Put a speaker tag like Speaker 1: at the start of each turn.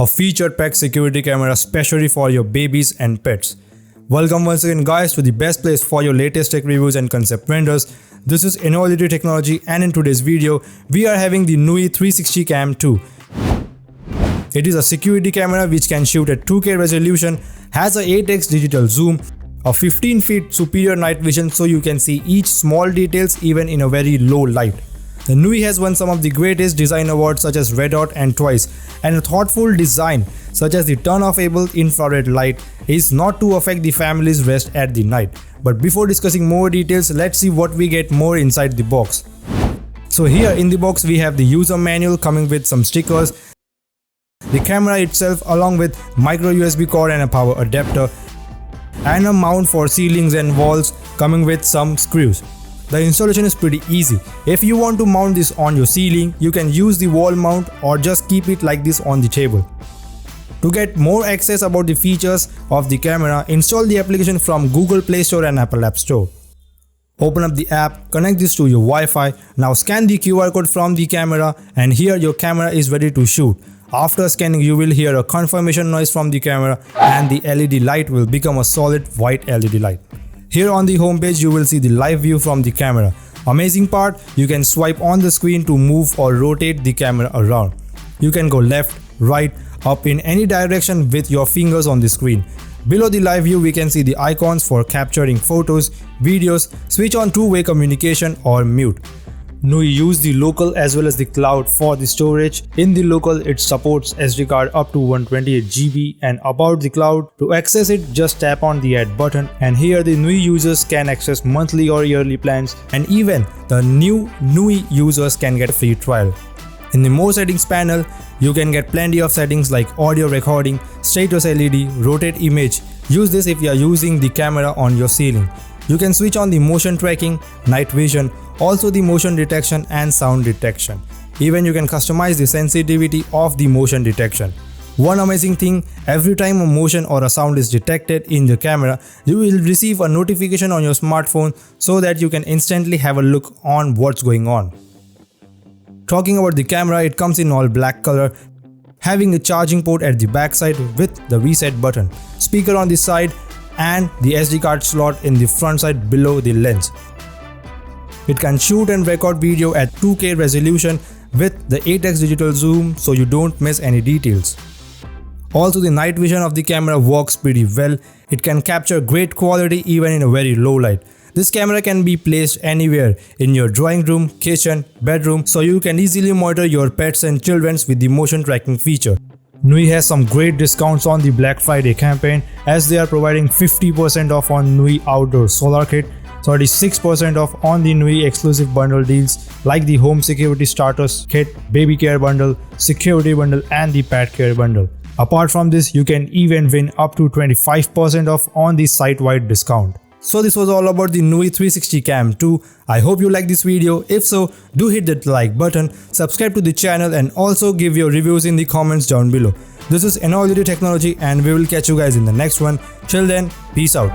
Speaker 1: a feature-packed security camera specially for your babies and pets. Welcome once again guys to the best place for your latest tech reviews and concept renders. This is Enoylity Technology, and in today's video, we are having the Nooie 360 Cam 2. It is a security camera which can shoot at 2K resolution, has a 8x digital zoom, a 15 feet superior night vision so you can see each small details even in a very low light. The Nooie has won some of the greatest design awards such as Red Dot and Twice, and a thoughtful design such as the turn-off-able infrared light is not to affect the family's rest at the night. But before discussing more details, let's see what we get more inside the box. So here in the box we have the user manual coming with some stickers, the camera itself along with micro USB cord and a power adapter, and a mount for ceilings and walls coming with some screws. The installation is pretty easy. If you want to mount this on your ceiling, you can use the wall mount or just keep it like this on the table. To get more access about the features of the camera, install the application from Google Play Store and Apple App Store. Open up the app, connect this to your Wi-Fi. Now scan the QR code from the camera, and here your camera is ready to shoot. After scanning, you will hear a confirmation noise from the camera and the LED light will become a solid white LED light. Here on the home page, you will see the live view from the camera. Amazing part, you can swipe on the screen to move or rotate the camera around. You can go left, right, up in any direction with your fingers on the screen. Below the live view, we can see the icons for capturing photos, videos, switch on two-way communication or mute. Nooie use the local as well as the cloud for the storage. In the local, it supports SD card up to 128 GB, and about the cloud, to access it just tap on the add button, and here the Nooie users can access monthly or yearly plans, and even the new Nooie users can get a free trial. In the more settings panel, you can get plenty of settings like audio recording, status LED, rotate image. Use this if you are using the camera on your ceiling. You can switch on the motion tracking, night vision, also the motion detection and sound detection. Even you can customize the sensitivity of the motion detection. One amazing thing, every time a motion or a sound is detected in the camera, you will receive a notification on your smartphone so that you can instantly have a look on what's going on. Talking about the camera, it comes in all black color, having a charging port at the back side with the reset button, speaker on the side, and the SD card slot in the front side below the lens. It can shoot and record video at 2K resolution with the 8x digital zoom so you don't miss any details. Also, the night vision of the camera works pretty well. It can capture great quality even in a very low light. This camera can be placed anywhere in your drawing room, kitchen, bedroom, so you can easily monitor your pets and children with the motion tracking feature. Nooie has some great discounts on the Black Friday campaign, as they are providing 50% off on Nooie Outdoor Solar Kit, 36% off on the Nooie exclusive bundle deals like the Home Security Starters Kit, Baby Care Bundle, Security Bundle and the Pet Care Bundle. Apart from this, you can even win up to 25% off on the site-wide discount. So this was all about the Nooie 360 Cam 2. I hope you liked this video. If so, do hit that like button, subscribe to the channel and also give your reviews in the comments down below. This is Enoylity Technology and we will catch you guys in the next one. Till then, peace out.